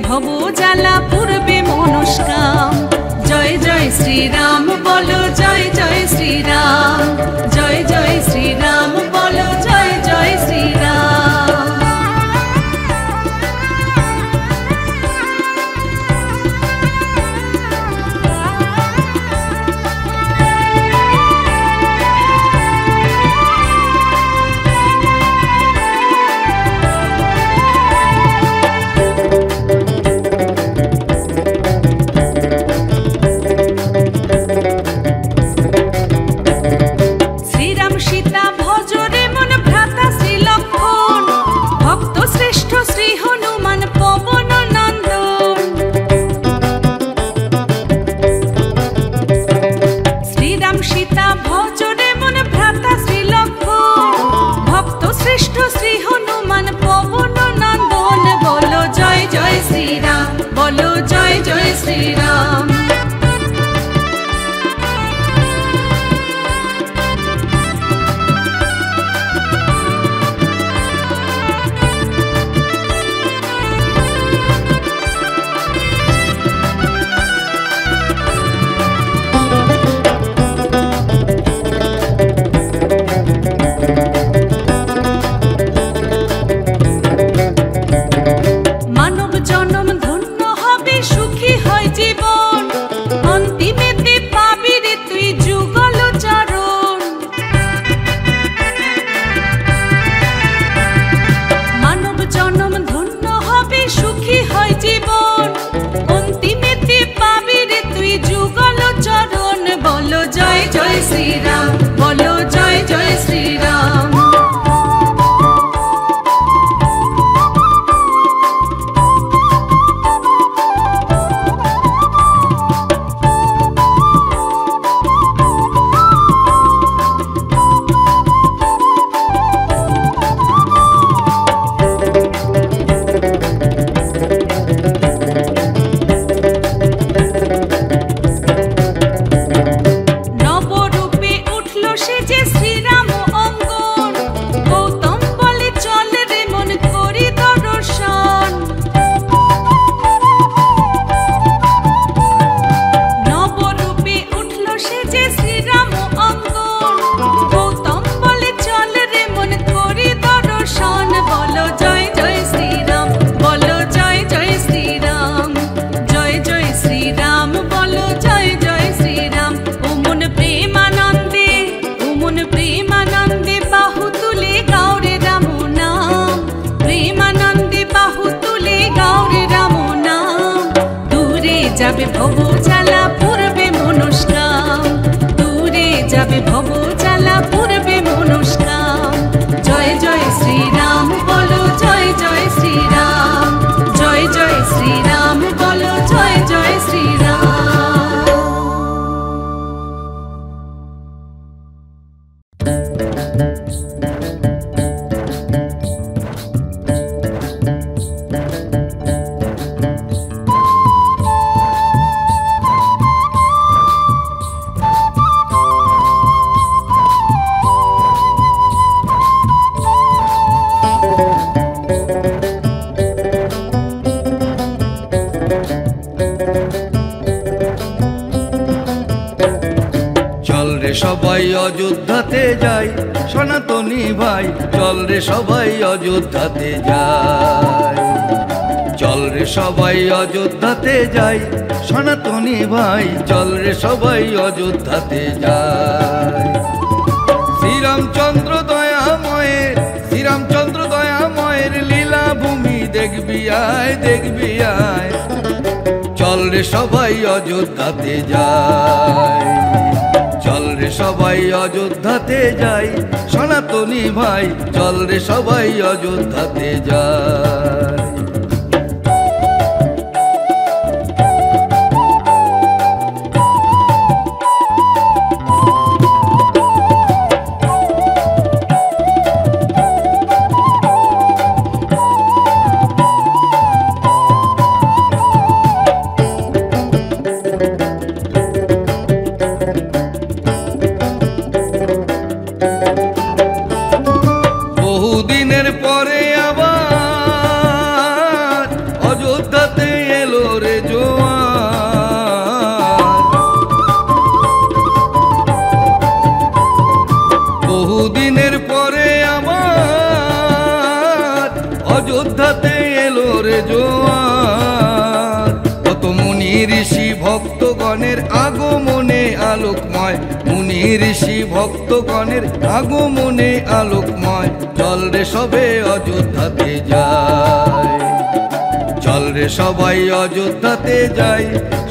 ভব জ্বালা পূর্বে মনস্কাম। জয় জয় শ্রীরাম বলো জয় জয় শ্রীরাম, জয় জয় শ্রীরাম বলো জয় জয় শ্রীরাম। বলো জয় জয় শ্রীরাম। মানব জনম ধন্য হবে, সুখী হয় জীবন, অন্তিমেতে পাবি রে তুই যুগল চরণ। মানব জনম ধন্য হবে, সুখী হয় জীবন, অন্তিমেতে পাবি রে তুই যুগল চরণ। বলো জয় জয় শ্রীরাম, বলো জয় জয় শ্রীরাম। যাবে ভব জ্বালা পূর্বে মনস্কাম, দূরে যাবে ভব জ্বালা পূর্বে মনস্কাম। জয় জয় শ্রীরাম বলো জয় জয় শ্রীরাম, জয় জয় শ্রীরাম বলো জয় জয় শ্রীরাম। সবাই অযোধ্যাতে যাই সনাতনী ভাই, চল রে সবাই অযোধ্যাতে যাই। চল রে সবাই অযোধ্যাতে যাই সনাতনী ভাই, চল রে সবাই অযোধ্যাতে যাই। শ্রীরামচন্দ্র দয়াময়ের, শ্রীরামচন্দ্র দয়াময়ের লীলা ভূমি দেখবি আয়, দেখবি আয়। চল রে সবাই অযোধ্যাতে যাই, চল রে সবাই অযোধ্যাতে যাই সনাতনী ভাই, চল রে সবাই অযোধ্যাতে যাই। বহুদিনের পরে আবার জোয়ার। কত মুনি ঋষি ভক্তগণের আগমনে আলোকময়, মুনি ঋষি ভক্তগণের আগমনে আলোকময়। চল রে সবে অযোধ্যাতে যাই, চল রে সবাই অযোধ্যাতে যাই,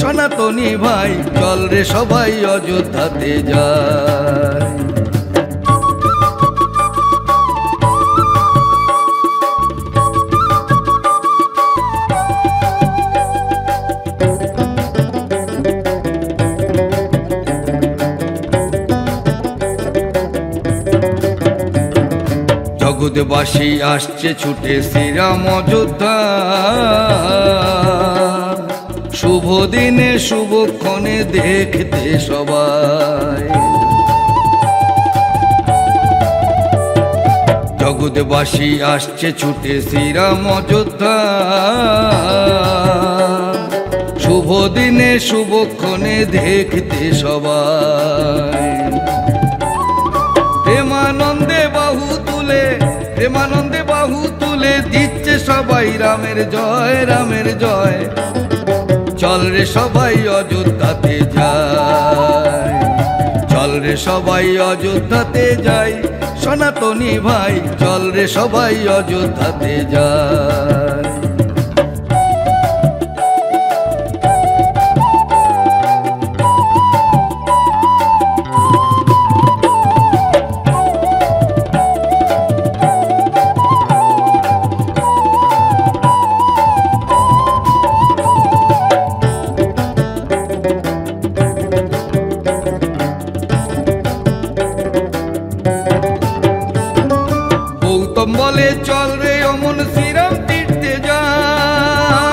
সনাতনী ভাই চল রে সবাই অযোধ্যাতে যাই। জগৎবাসী আসছে ছুটে শ্রীরাম অযোধ্যা, শুভ দিনে শুভক্ষণে দেখতে সবাই। জগৎবাসী আসছে ছুটে শ্রীরাম অযোধ্যা, শুভ দিনে শুভক্ষণে দেখতে সবাই। প্রেমানন্দে বাহু তুলে, প্রেমানন্দে বাহু তুলে দিচ্ছে সবাই রামের জয়, রামের জয়। চল রে সবাই অযোধ্যাতে যাই, চল রে সবাই অযোধ্যাতে যাই, সনাতনী ভাই চল রে সবাই অযোধ্যাতে যাই। বলে চল রে অমন শ্রীরাম তীর্থে যাই,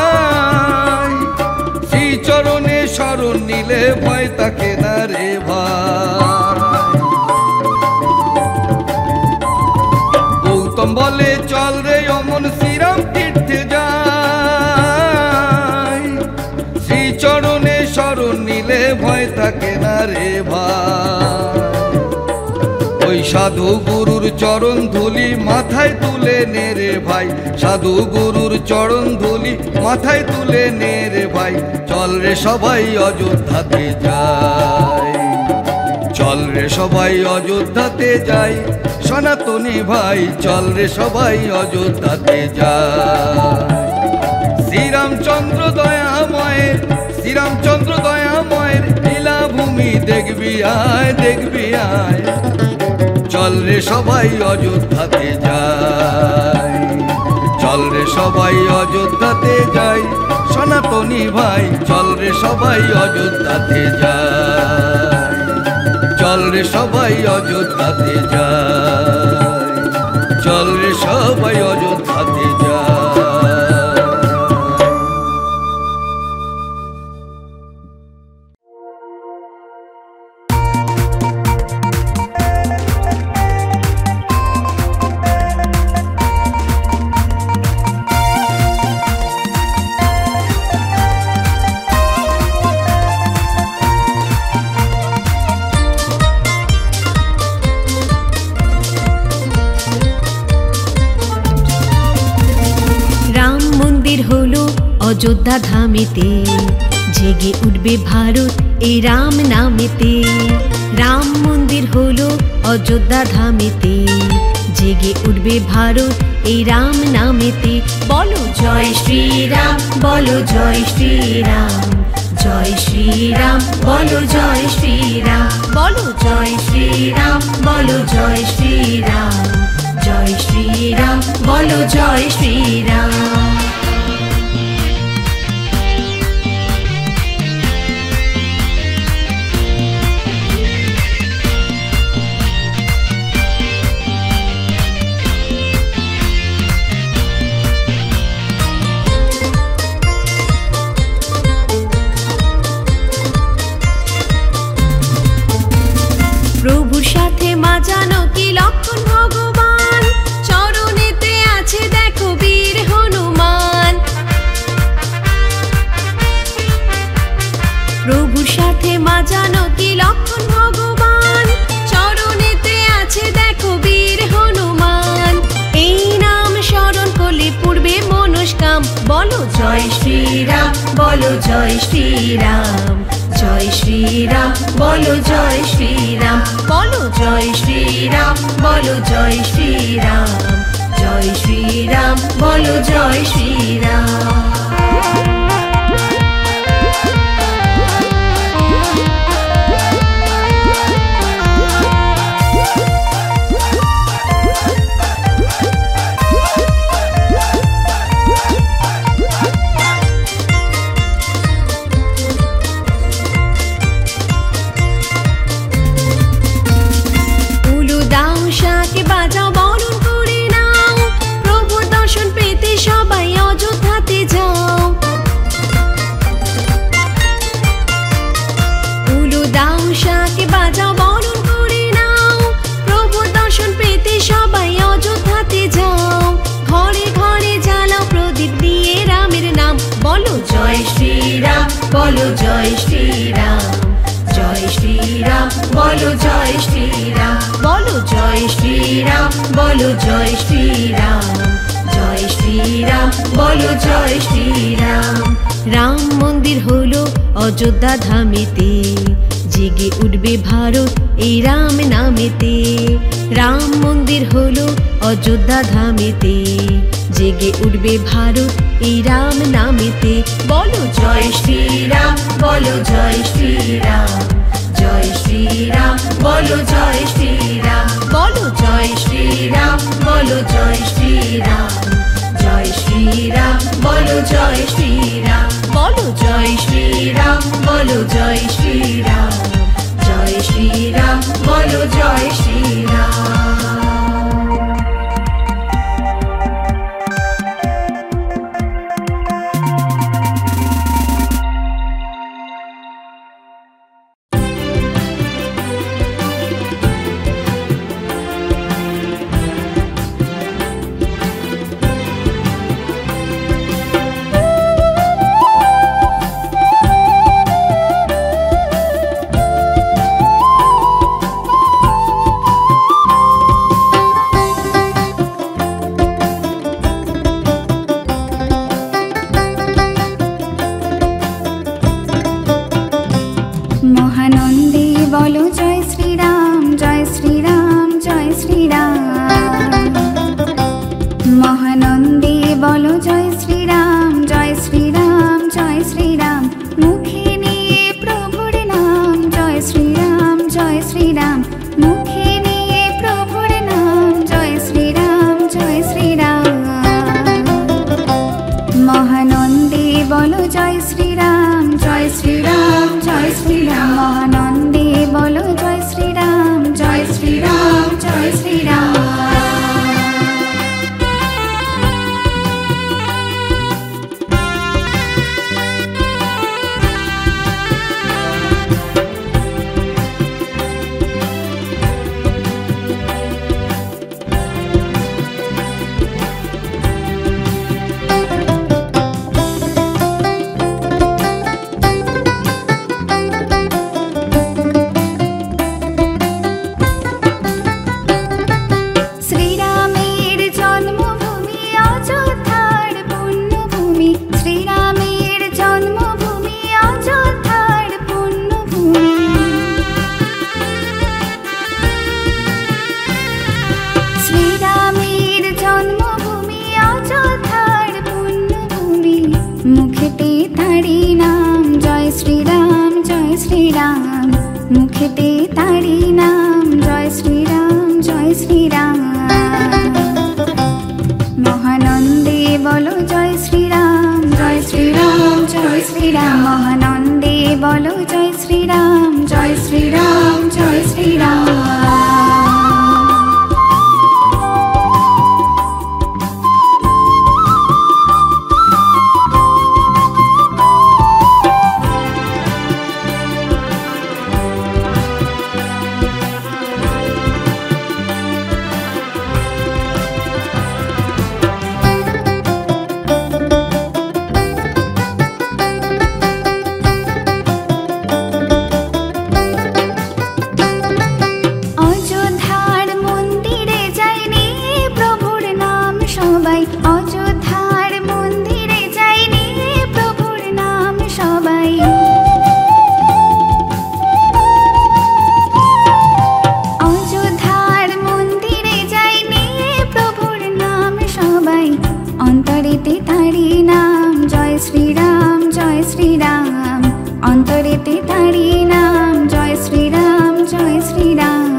শ্রী চরণে শরণ নিলে ভয় থাকে না রে ভাই। গৌতম বলে চল রে অমন শ্রীরাম তীর্থে যাই, শ্রী চরণে শরণ নিলে ভয় থাকে না রে ভাই। ওই সাধু গুরুর চরণ ধুলি মাথায় তুলে নে রে ভাই, সাধু গুরুর চরণ ধুলি মাথায় তুলে নে রে ভাই। চল রে সবাই অযোধ্যাতে যাই, চল রে সবাই অযোধ্যাতে যাই, সনাতনী ভাই চল রে সবাই অযোধ্যাতে যাই। শ্রীরামচন্দ্র দয়াময়ের, শ্রীরামচন্দ্র দয়াময়ের লীলাভূমি দেখবি আয়, দেখবি আয়। চল রে সবাই অযোধ্যাতে যাই, চল রে সবাই অযোধ্যাতে যাই, সনাতনী ভাই চল রে সবাই অযোধ্যাতে যাই, চল রে সবাই অযোধ্যাতে যাই, চল রে সবাই অযোধ্যাতে যাই। অযোধ্যা ধামেতে জেগে উঠবে ভারত এই রাম নামেতে। রাম মন্দির হলো অযোধ্যা ধামেতে, জেগে উঠবে ভারত এই রাম নামেতে। বলো জয় শ্রীরাম, বলো জয় শ্রীরাম, জয় শ্রীরাম বলো জয় শ্রীরাম, বলো জয় শ্রীরাম, বলো জয় শ্রীরাম, জয় শ্রীরাম বলো জয় শ্রীরাম। প্রভুর সাথে মা জানকী লক্ষ্মণ ভগবান, চরণেতে আছে দেখো বীর হনুমান। বলো জয় শ্রীরাম, বলো জয় শ্রীরাম, জয় শ্রীরাম, বলো জয় শ্রীরাম, বলো জয় শ্রীরাম, বলো জয় শ্রীরাম, জয় শ্রীরাম, বলো জয় শ্রীরাম। বলো জয় শ্রীরাম, জয় শ্রীরাম, বলো জয় শ্রীরাম, বলো জয় শ্রীরাম, বলো জয় শ্রীরাম, জয় শ্রীরাম, বলো জয় শ্রীরাম। রাম মন্দির হলো অযোধ্যা ধামেতে, জেগে উঠবে ভারত এই রাম নামেতে। রাম মন্দির হলো অযোধ্যা ধামেতে, জেগে উঠবে ভারত এই রাম নামেতে। বলো জয় শ্রীরাম, বলো জয় শ্রীরাম, জয় শ্রীরাম, বলো জয় শ্রীরাম, বলো জয় শ্রীরাম, বলো জয় শ্রীরাম, জয় শ্রীরাম, বলো জয় শ্রীরাম, বলো জয় শ্রীরাম, বলো জয় শ্রীরাম, জয় শ্রীরাম, বলো জয় শ্রীরাম। মুখেতে তারি নাম জয় শ্রীরাম জয় শ্রীরাম। মহানন্দে বলো জয় শ্রীরাম জয় শ্রীরাম জয় শ্রীরাম। মহানন্দে বলো জয় শ্রীরাম জয় শ্রীরাম জয় শ্রীরাম। শ্রীরাম জয় শ্রীরাম, অন্তরেতে তারি নাম জয় শ্রীরাম জয় শ্রীরাম।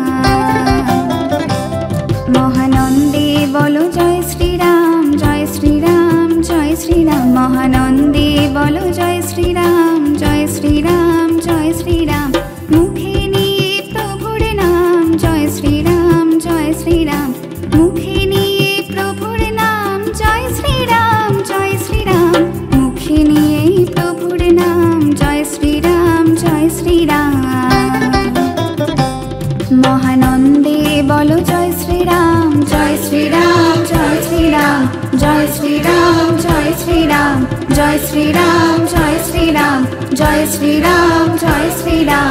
মহানন্দে বলো জয় শ্রীরাম জয় শ্রীরাম জয় শ্রীরাম, মহানন্দে বলো জয় শ্রীরাম জয় শ্রীরাম জয় শ্রীরাম। মুখে নিয়ে প্রভুর নাম জয় শ্রীরাম জয় শ্রীরাম, মুখে নিয়ে প্রভুর নাম জয় শ্রীরাম জয় শ্রীরাম, মুখে নিয়ে প্রভুর নাম জয় শ্রীরাম জয় শ্রীরাম। মহানন্দে বলো জয় শ্রীরাম জয় শ্রীরাম জয় শ্রীরাম, জয় শ্রীরাম জয় শ্রীরাম, জয় শ্রীরাম জয় শ্রীরাম, জয় শ্রীরাম জয় শ্রীরাম।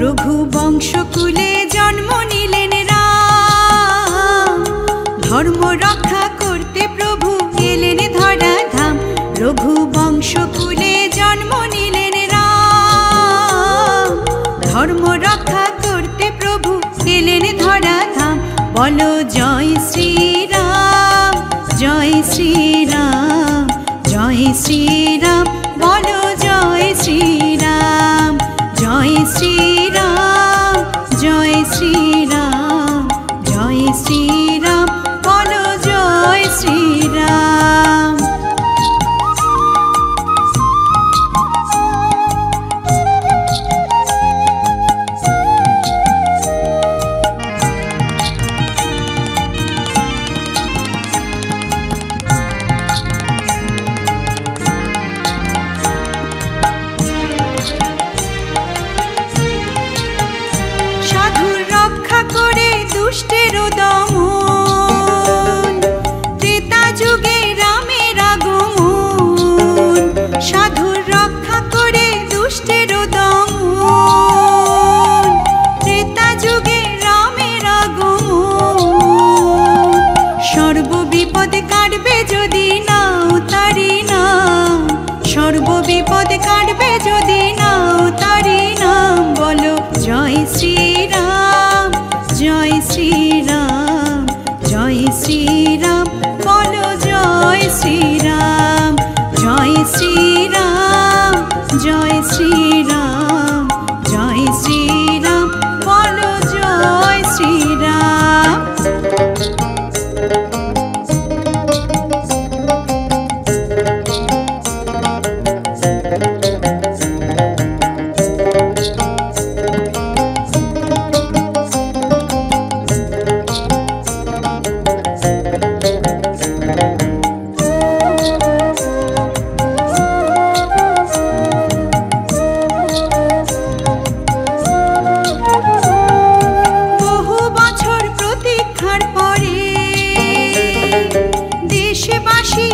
রঘুবংশকুলে জন্ম নিলেন রাম, ধর্ম রক্ষা করতে প্রভু এলেন ধরাধাম। রঘুবংশকুলে জন্ম নিলেন রাম, ধর্ম রক্ষা করতে প্রভু এলেন ধরাধাম। বলো জয় শ্রীরাম জয় শ্রীরাম জয় শ্রীরাম, বলো জয় শ্রীরাম জয় শ্রীরাম জয় শ্রীরাম জয় শ্রীরাম, বলো জয় শ্রীরাম। সাধুর রক্ষা করে দুষ্টের দমন, ত্রেতা যুগে রামের আগমন। সাধুর রক্ষা করে দুষ্টের দমন, ত্রেতা যুগে রামের আগমন। সর্ব বিপদ কাটবে যদি নাও তারি নাম, সর্ব বিপদ কাটবে যদি নাও তারি নাম। বলো জয় শ্রীরাম জয় শ্রীরাম জয় শ্রীরাম, বলো জয় শ্রীরাম জয় শ্রীরাম জয় শ্রীরাম জয় শ্রীরাম, বলো জয় শ্রীরাম। বহু বছর প্রতীক্ষার পরে দেশবাসী